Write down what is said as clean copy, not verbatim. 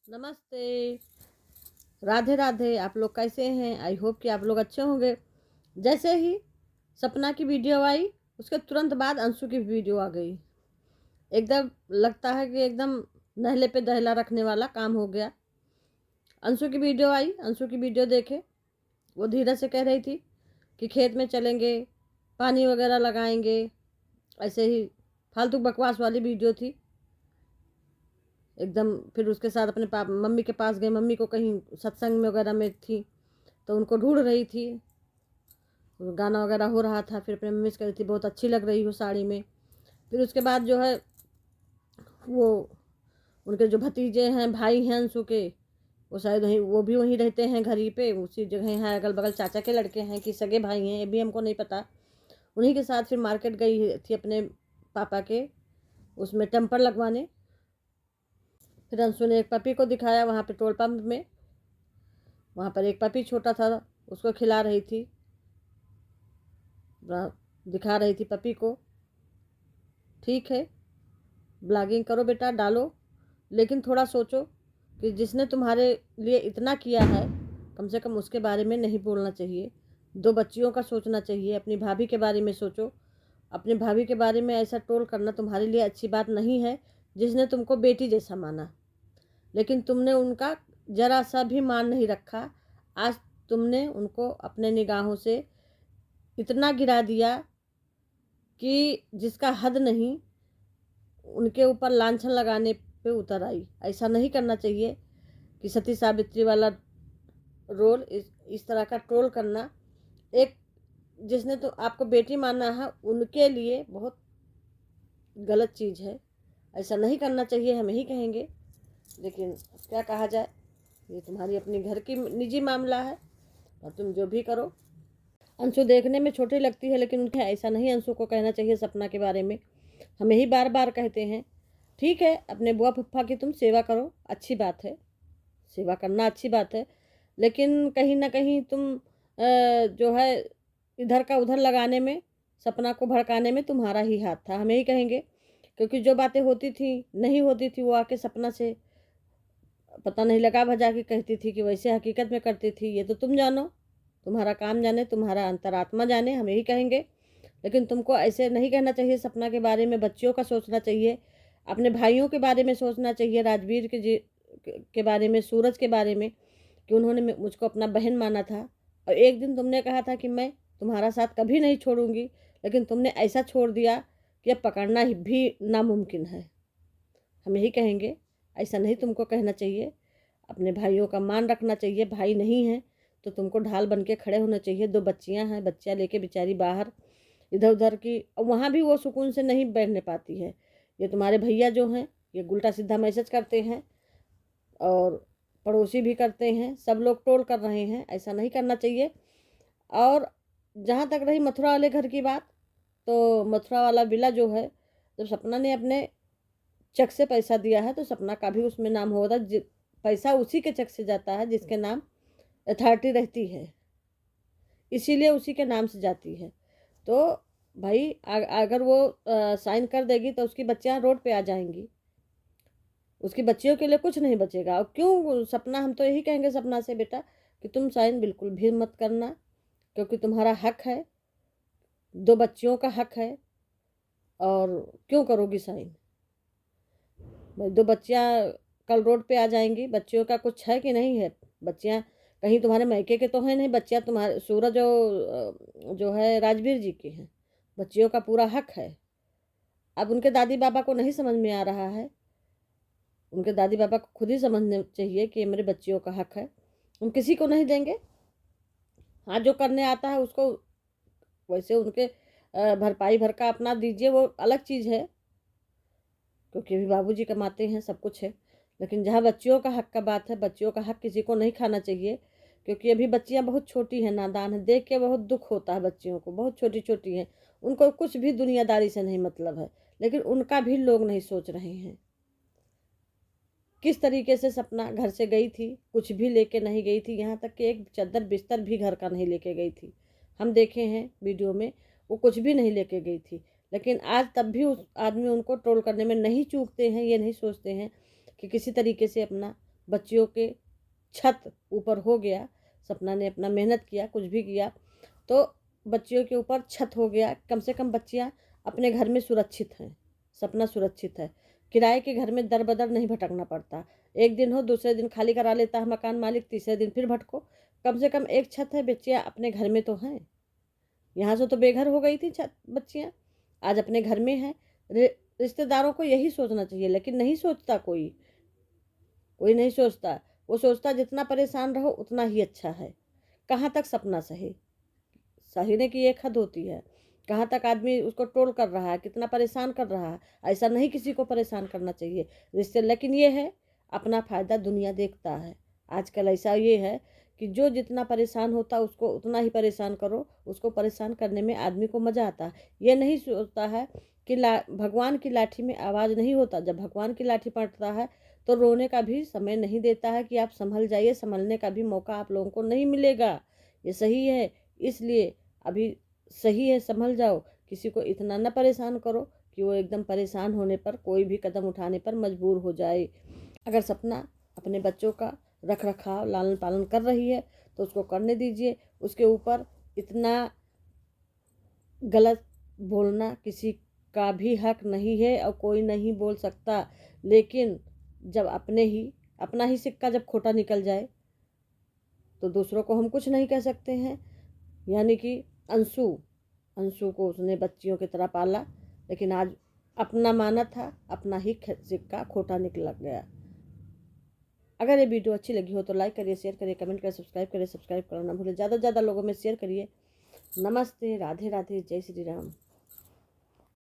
नमस्ते। राधे राधे। आप लोग कैसे हैं? आई होप कि आप लोग अच्छे होंगे। जैसे ही सपना की वीडियो आई उसके तुरंत बाद अंशु की वीडियो आ गई। एकदम लगता है कि एकदम नहले पे दहला रखने वाला काम हो गया। अंशु की वीडियो आई, अंशु की वीडियो देखे। वो धीरज से कह रही थी कि खेत में चलेंगे, पानी वगैरह लगाएंगे। ऐसे ही फालतू बकवास वाली वीडियो थी एकदम। फिर उसके साथ अपने मम्मी के पास गए। मम्मी को कहीं सत्संग में वगैरह में थी तो उनको ढूंढ रही थी। गाना वगैरह हो रहा था। फिर अपने मम्मी से कह रही थी बहुत अच्छी लग रही हो साड़ी में। फिर उसके बाद जो है वो उनके जो भतीजे हैं, भाई हैं अंशु के, वो शायद वहीं, वो भी वहीं रहते हैं घर ही पे, उसी जगह हैं। अगल बगल चाचा के लड़के हैं कि सगे भाई हैं ये भी हमको नहीं पता। उन्हीं के साथ फिर मार्केट गई थी अपने पापा के उसमें टेम्पर लगवाने। फिर अंशु ने एक पपी को दिखाया वहाँ पेट्रोल पंप में। वहाँ पर एक पपी छोटा था, उसको खिला रही थी, दिखा रही थी पपी को। ठीक है, ब्लॉगिंग करो बेटा, डालो, लेकिन थोड़ा सोचो कि जिसने तुम्हारे लिए इतना किया है कम से कम उसके बारे में नहीं बोलना चाहिए। दो बच्चियों का सोचना चाहिए। अपनी भाभी के बारे में सोचो। अपनी भाभी के बारे में ऐसा ट्रोल करना तुम्हारे लिए अच्छी बात नहीं है। जिसने तुमको बेटी जैसा माना, लेकिन तुमने उनका जरा सा भी मान नहीं रखा। आज तुमने उनको अपने निगाहों से इतना गिरा दिया कि जिसका हद नहीं। उनके ऊपर लांछन लगाने पे उतर आई। ऐसा नहीं करना चाहिए कि सती सावित्री वाला रोल, इस तरह का ट्रोल करना। एक जिसने तो आपको बेटी माना है उनके लिए बहुत गलत चीज़ है। ऐसा नहीं करना चाहिए, हम यही कहेंगे। लेकिन क्या कहा जाए, ये तुम्हारी अपनी घर की निजी मामला है और तुम जो भी करो। अंशु देखने में छोटी लगती है लेकिन उनके ऐसा नहीं अंशु को कहना चाहिए सपना के बारे में। हम यही बार बार कहते हैं। ठीक है, अपने बुआ फूफा की तुम सेवा करो, अच्छी बात है, सेवा करना अच्छी बात है। लेकिन कहीं ना कहीं तुम जो है इधर का उधर लगाने में, सपना को भड़काने में तुम्हारा ही हाथ था, हम यही कहेंगे। क्योंकि जो बातें होती थी नहीं होती थी वो आके सपना से पता नहीं लगा भजा के कहती थी कि वैसे हकीकत में करती थी। ये तो तुम जानो, तुम्हारा काम जाने, तुम्हारा अंतरात्मा जाने, हम यही कहेंगे। लेकिन तुमको ऐसे नहीं कहना चाहिए सपना के बारे में। बच्चियों का सोचना चाहिए, अपने भाइयों के बारे में सोचना चाहिए, राजवीर के बारे में, सूरज के बारे में, कि उन्होंने मुझको अपना बहन माना था। और एक दिन तुमने कहा था कि मैं तुम्हारा साथ कभी नहीं छोड़ूंगी, लेकिन तुमने ऐसा छोड़ दिया कि अब पकड़ना भी नामुमकिन है। हम यही कहेंगे, ऐसा नहीं तुमको कहना चाहिए। अपने भाइयों का मान रखना चाहिए। भाई नहीं है तो तुमको ढाल बन के खड़े होना चाहिए। दो बच्चियां हैं, बच्चियां लेके बेचारी बाहर इधर उधर की, वहाँ भी वो सुकून से नहीं बैठने पाती है। ये तुम्हारे भैया जो हैं ये उल्टा सीधा मैसेज करते हैं और पड़ोसी भी करते हैं, सब लोग ट्रोल कर रहे हैं। ऐसा नहीं करना चाहिए। और जहाँ तक रही मथुरा वाले घर की बात, तो मथुरा वाला विला जो है, जब सपना ने अपने चेक से पैसा दिया है तो सपना का भी उसमें नाम होगा। पैसा उसी के चेक से जाता है जिसके नाम अथॉरिटी रहती है, इसीलिए उसी के नाम से जाती है। तो भाई अगर वो साइन कर देगी तो उसकी बच्चियां रोड पे आ जाएंगी, उसकी बच्चियों के लिए कुछ नहीं बचेगा। और क्यों सपना, हम तो यही कहेंगे सपना से बेटा कि तुम साइन बिल्कुल भी मत करना, क्योंकि तुम्हारा हक है, दो बच्चियों का हक है। और क्यों करोगी साइन? भाई दो बच्चियां कल रोड पे आ जाएंगी, बच्चियों का कुछ है कि नहीं है? बच्चियां कहीं तुम्हारे मायके के तो हैं नहीं, बच्चियां तुम्हारे सूरज जो है राजवीर जी की हैं। बच्चियों का पूरा हक है। अब उनके दादी बाबा को नहीं समझ में आ रहा है, उनके दादी बाबा को खुद ही समझने चाहिए कि ये मेरे बच्चियों का हक है। हम किसी को नहीं देंगे। हाँ, जो करने आता है उसको वैसे उनके भरपाई भर का अपना दीजिए, वो अलग चीज़ है, क्योंकि अभी बाबूजी कमाते हैं, सब कुछ है। लेकिन जहाँ बच्चियों का हक का बात है, बच्चियों का हक किसी को नहीं खाना चाहिए। क्योंकि अभी बच्चियाँ बहुत छोटी हैं, नादान हैं, देख के बहुत दुख होता है बच्चियों को। बहुत छोटी छोटी हैं, उनको कुछ भी दुनियादारी से नहीं मतलब है, लेकिन उनका भी लोग नहीं सोच रहे हैं। किस तरीके से सपना घर से गई थी, कुछ भी लेके नहीं गई थी, यहाँ तक कि एक चादर बिस्तर भी घर का नहीं लेके गई थी। हम देखे हैं वीडियो में, वो कुछ भी नहीं लेके गई थी। लेकिन आज तब भी उस आदमी उनको ट्रोल करने में नहीं चूकते हैं। ये नहीं सोचते हैं कि किसी तरीके से अपना बच्चियों के छत ऊपर हो गया, सपना ने अपना मेहनत किया, कुछ भी किया, तो बच्चियों के ऊपर छत हो गया, कम से कम बच्चियाँ अपने घर में सुरक्षित हैं, सपना सुरक्षित है। किराए के घर में दर बदर नहीं भटकना पड़ता। एक दिन हो, दूसरे दिन खाली करा लेता है मकान मालिक, तीसरे दिन फिर भटको। कम से कम एक छत है, बच्चियाँ अपने घर में तो हैं। यहाँ से तो बेघर हो गई थी छत बच्चियाँ, आज अपने घर में हैं। रिश्तेदारों को यही सोचना चाहिए, लेकिन नहीं सोचता कोई, कोई नहीं सोचता। वो सोचता जितना परेशान रहो उतना ही अच्छा है। कहाँ तक सपना सहे, सहने की एक हद होती है। कहाँ तक आदमी उसको टोल कर रहा है, कितना परेशान कर रहा है। ऐसा नहीं किसी को परेशान करना चाहिए रिश्ते, लेकिन ये है अपना फ़ायदा दुनिया देखता है। आजकल ऐसा ये है कि जो जितना परेशान होता उसको उतना ही परेशान करो, उसको परेशान करने में आदमी को मज़ा आता है। ये नहीं सोचता है कि भगवान की लाठी में आवाज़ नहीं होता। जब भगवान की लाठी पड़ता है तो रोने का भी समय नहीं देता है कि आप संभल जाइए, संभलने का भी मौका आप लोगों को नहीं मिलेगा। ये सही है, इसलिए अभी सही है, संभल जाओ। किसी को इतना न परेशान करो कि वो एकदम परेशान होने पर, कोई भी कदम उठाने पर मजबूर हो जाए। अगर सपना अपने बच्चों का रख रखाव लालन पालन कर रही है तो उसको करने दीजिए। उसके ऊपर इतना गलत बोलना किसी का भी हक नहीं है और कोई नहीं बोल सकता। लेकिन जब अपना ही सिक्का जब खोटा निकल जाए तो दूसरों को हम कुछ नहीं कह सकते हैं। यानी कि अंशु अंशु को उसने बच्चियों की तरह पाला, लेकिन आज अपना माना था, अपना ही सिक्का खोटा निकल गया। अगर ये वीडियो अच्छी लगी हो तो लाइक करिए, शेयर करिए, कमेंट करिए, सब्सक्राइब करना ना भूलिए। ज़्यादा से ज़्यादा लोगों में शेयर करिए। नमस्ते, राधे राधे, जय श्री राम।